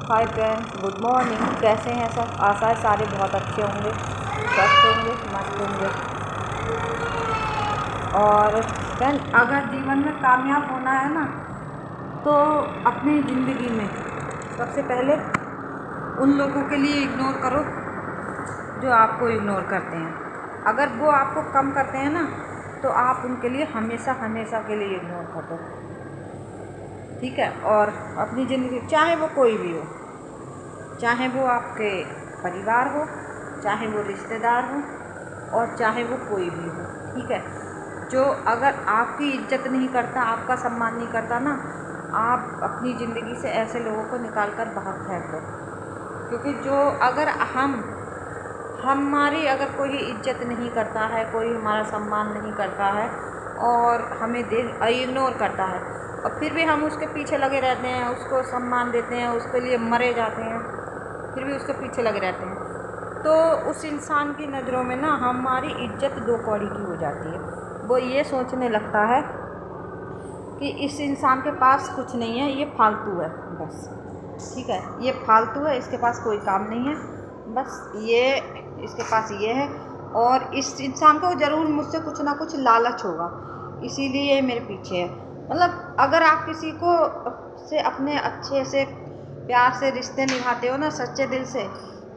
Hi friends, good morning. कैसे हैं सब? आशा है सारे बहुत अच्छे होंगे, स्वस्थ होंगे, मस्त होंगे। और फ्रेंड, अगर जीवन में कामयाब होना है ना, तो अपनी ज़िंदगी में सबसे पहले उन लोगों के लिए इग्नोर करो जो आपको इग्नोर करते हैं। अगर वो आपको कम करते हैं ना, तो आप उनके लिए हमेशा हमेशा के लिए इग्नोर कर दो, ठीक है। और अपनी ज़िंदगी, चाहे वो कोई भी हो, चाहे वो आपके परिवार हो, चाहे वो रिश्तेदार हो, और चाहे वो कोई भी हो, ठीक है। जो अगर आपकी इज्जत नहीं करता, आपका सम्मान नहीं करता ना, आप अपनी ज़िंदगी से ऐसे लोगों को निकाल कर बाहर फेंक दो। क्योंकि जो अगर हमारी अगर कोई इज्जत नहीं करता है, कोई हमारा सम्मान नहीं करता है और हमें इग्नोर करता है, और फिर भी हम उसके पीछे लगे रहते हैं, उसको सम्मान देते हैं, उसके लिए मरे जाते हैं, फिर भी उसके पीछे लगे रहते हैं, तो उस इंसान की नज़रों में ना हमारी इज्जत दो कौड़ी की हो जाती है। वो ये सोचने लगता है कि इस इंसान के पास कुछ नहीं है, ये फालतू है बस, ठीक है, ये फालतू है, इसके पास कोई काम नहीं है, बस ये इसके पास ये है, और इस इंसान को ज़रूर मुझसे कुछ ना कुछ लालच होगा, इसीलिए ये मेरे पीछे है। मतलब अगर आप किसी को से अपने अच्छे से प्यार से रिश्ते निभाते हो ना, सच्चे दिल से,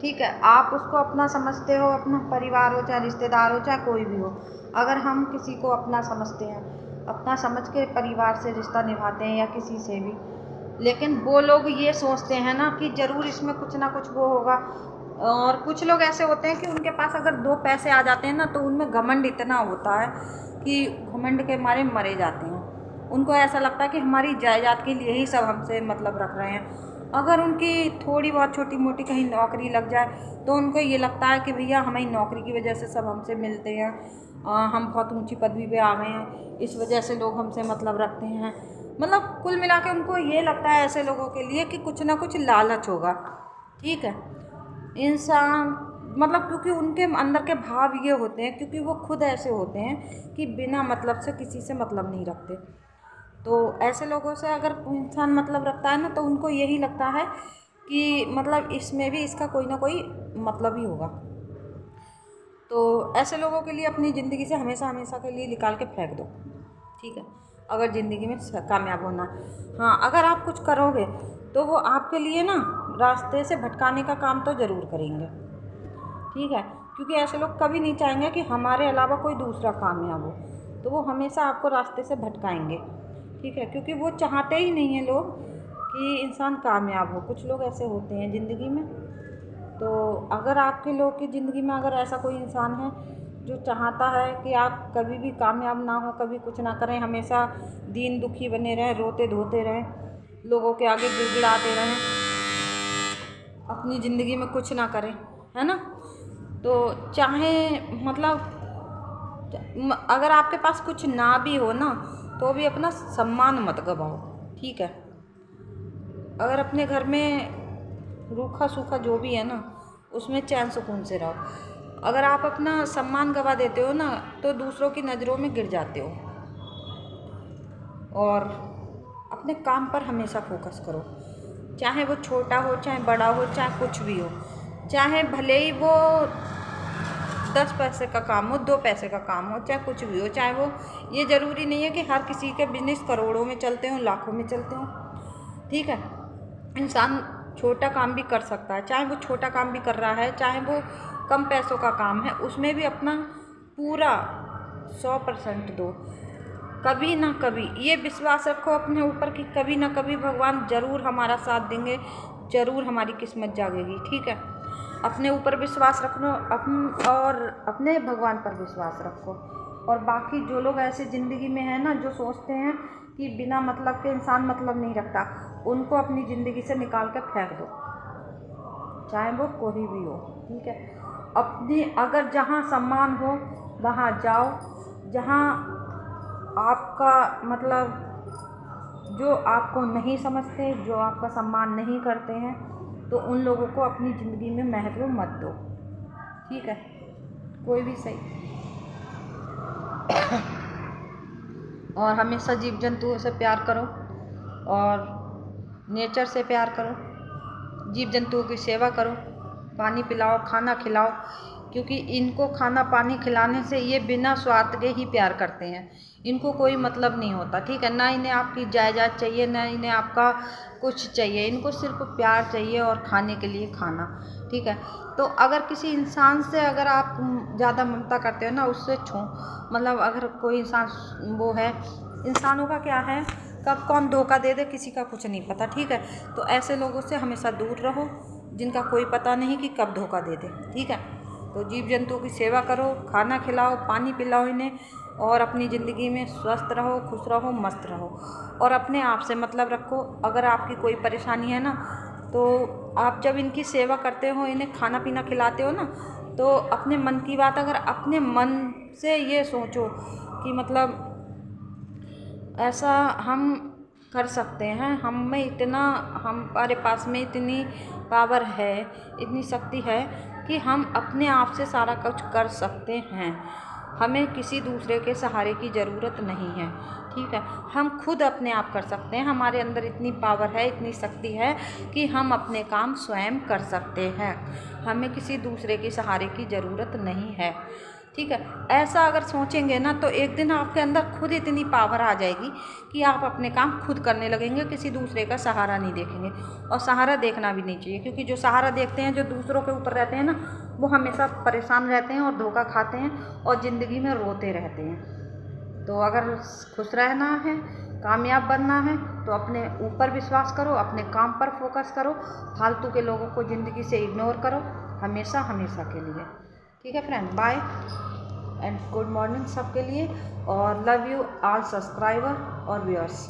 ठीक है, आप उसको अपना समझते हो, अपना परिवार हो, चाहे रिश्तेदार हो, चाहे कोई भी हो। अगर हम किसी को अपना समझते हैं, अपना समझ के परिवार से रिश्ता निभाते हैं या किसी से भी, लेकिन वो लोग ये सोचते हैं ना कि ज़रूर इसमें कुछ ना कुछ वो होगा। और कुछ लोग ऐसे होते हैं कि उनके पास अगर दो पैसे आ जाते हैं ना, तो उनमें घमंड इतना होता है कि घमंड के मारे मरे जाते हैं। उनको ऐसा लगता है कि हमारी जायदाद के लिए ही सब हमसे मतलब रख रहे हैं। अगर उनकी थोड़ी बहुत छोटी मोटी कहीं नौकरी लग जाए, तो उनको ये लगता है कि भैया हमारी नौकरी की वजह से सब हमसे मिलते हैं, हम बहुत ऊंची पदवी पे आ गए हैं, इस वजह से लोग हमसे मतलब रखते हैं। मतलब कुल मिला के उनको ये लगता है ऐसे लोगों के लिए कि कुछ ना कुछ लालच होगा, ठीक है। इंसान मतलब क्योंकि उनके अंदर के भाव ये होते हैं, क्योंकि वो खुद ऐसे होते हैं कि बिना मतलब से किसी से मतलब नहीं रखते। तो ऐसे लोगों से अगर इंसान मतलब रखता है ना, तो उनको यही लगता है कि मतलब इसमें भी इसका कोई ना कोई मतलब ही होगा। तो ऐसे लोगों के लिए अपनी ज़िंदगी से हमेशा हमेशा के लिए निकाल के फेंक दो, ठीक है, अगर ज़िंदगी में कामयाब होना है। हाँ, अगर आप कुछ करोगे तो वो आपके लिए ना रास्ते से भटकाने का काम तो ज़रूर करेंगे, ठीक है। क्योंकि ऐसे लोग कभी नहीं चाहेंगे कि हमारे अलावा कोई दूसरा कामयाब हो, तो वो हमेशा आपको रास्ते से भटकाएंगे, ठीक है। क्योंकि वो चाहते ही नहीं हैं लोग कि इंसान कामयाब हो। कुछ लोग ऐसे होते हैं ज़िंदगी में। तो अगर आपके लोग की ज़िंदगी में अगर ऐसा कोई इंसान है जो चाहता है कि आप कभी भी कामयाब ना हो, कभी कुछ ना करें, हमेशा दीन दुखी बने रहें, रोते धोते रहें, लोगों के आगे गिड़गिड़ाते रहें, अपनी ज़िंदगी में कुछ ना करें, है ना, तो चाहे मतलब अगर आपके पास कुछ ना भी हो ना, तो भी अपना सम्मान मत गवाओ, ठीक है। अगर अपने घर में रूखा सूखा जो भी है ना, उसमें चैन सुकून से रहो। अगर आप अपना सम्मान गवा देते हो ना, तो दूसरों की नज़रों में गिर जाते हो। और अपने काम पर हमेशा फोकस करो, चाहे वो छोटा हो, चाहे बड़ा हो, चाहे कुछ भी हो, चाहे भले ही वो 10 पैसे का काम हो, 2 पैसे का काम हो, चाहे कुछ भी हो, चाहे वो, ये ज़रूरी नहीं है कि हर किसी के बिजनेस करोड़ों में चलते हों, लाखों में चलते हों, ठीक है। इंसान छोटा काम भी कर सकता है, चाहे वो छोटा काम भी कर रहा है, चाहे वो कम पैसों का काम है, उसमें भी अपना पूरा 100% दो। कभी ना कभी ये विश्वास रखो अपने ऊपर कि कभी ना कभी भगवान ज़रूर हमारा साथ देंगे, ज़रूर हमारी किस्मत जागेगी, ठीक है। अपने ऊपर विश्वास रखो, और अपने भगवान पर विश्वास रखो। और बाकी जो लोग ऐसे ज़िंदगी में हैं ना, जो सोचते हैं कि बिना मतलब के इंसान मतलब नहीं रखता, उनको अपनी ज़िंदगी से निकाल कर फेंक दो, चाहे वो कोई भी हो, ठीक है। अपनी अगर जहाँ सम्मान हो वहाँ जाओ, जहाँ आपका मतलब जो आपको नहीं समझते, जो आपका सम्मान नहीं करते हैं, तो उन लोगों को अपनी ज़िंदगी में महत्व मत दो, ठीक है, कोई भी सही। और हमेशा जीव जंतुओं से प्यार करो और नेचर से प्यार करो, जीव जंतुओं की सेवा करो, पानी पिलाओ, खाना खिलाओ, क्योंकि इनको खाना पानी खिलाने से ये बिना स्वार्थ के ही प्यार करते हैं। इनको कोई मतलब नहीं होता, ठीक है, ना इन्हें आपकी जायदाद चाहिए, ना इन्हें आपका कुछ चाहिए, इनको सिर्फ प्यार चाहिए और खाने के लिए खाना, ठीक है। तो अगर किसी इंसान से अगर आप ज़्यादा ममता करते हो ना, उससे मतलब अगर कोई इंसान वो है, इंसानों का क्या है, कब कौन धोखा दे दे किसी का कुछ नहीं पता, ठीक है। तो ऐसे लोगों से हमेशा दूर रहो जिनका कोई पता नहीं कि कब धोखा दे दे, ठीक है। तो जीव जंतुओं की सेवा करो, खाना खिलाओ, पानी पिलाओ इन्हें, और अपनी ज़िंदगी में स्वस्थ रहो, खुश रहो, मस्त रहो, और अपने आप से मतलब रखो। अगर आपकी कोई परेशानी है ना, तो आप जब इनकी सेवा करते हो, इन्हें खाना पीना खिलाते हो ना, तो अपने मन की बात अगर अपने मन से ये सोचो कि मतलब ऐसा हम कर सकते हैं, हमारे पास में इतनी पावर है, इतनी शक्ति है कि हम अपने आप से सारा कुछ कर सकते हैं। हमें किसी दूसरे के सहारे की ज़रूरत नहीं है, ठीक है। हम खुद अपने आप कर सकते हैं, हमारे अंदर इतनी पावर है, इतनी शक्ति है कि हम अपने काम स्वयं कर सकते हैं। हमें किसी दूसरे के सहारे की ज़रूरत नहीं है, ठीक है। ऐसा अगर सोचेंगे ना, तो एक दिन आपके अंदर खुद इतनी पावर आ जाएगी कि आप अपने काम खुद करने लगेंगे, किसी दूसरे का सहारा नहीं देखेंगे। और सहारा देखना भी नहीं चाहिए, क्योंकि जो सहारा देखते हैं, जो दूसरों के ऊपर रहते हैं ना, वो हमेशा परेशान रहते हैं और धोखा खाते हैं और ज़िंदगी में रोते रहते हैं। तो अगर खुश रहना है, कामयाब बनना है, तो अपने ऊपर विश्वास करो, अपने काम पर फोकस करो, फालतू के लोगों को ज़िंदगी से इग्नोर करो, हमेशा हमेशा के लिए, ठीक है friend. Bye and good morning सबके लिए, और लव यू ऑल सब्सक्राइबर और व्यूअर्स।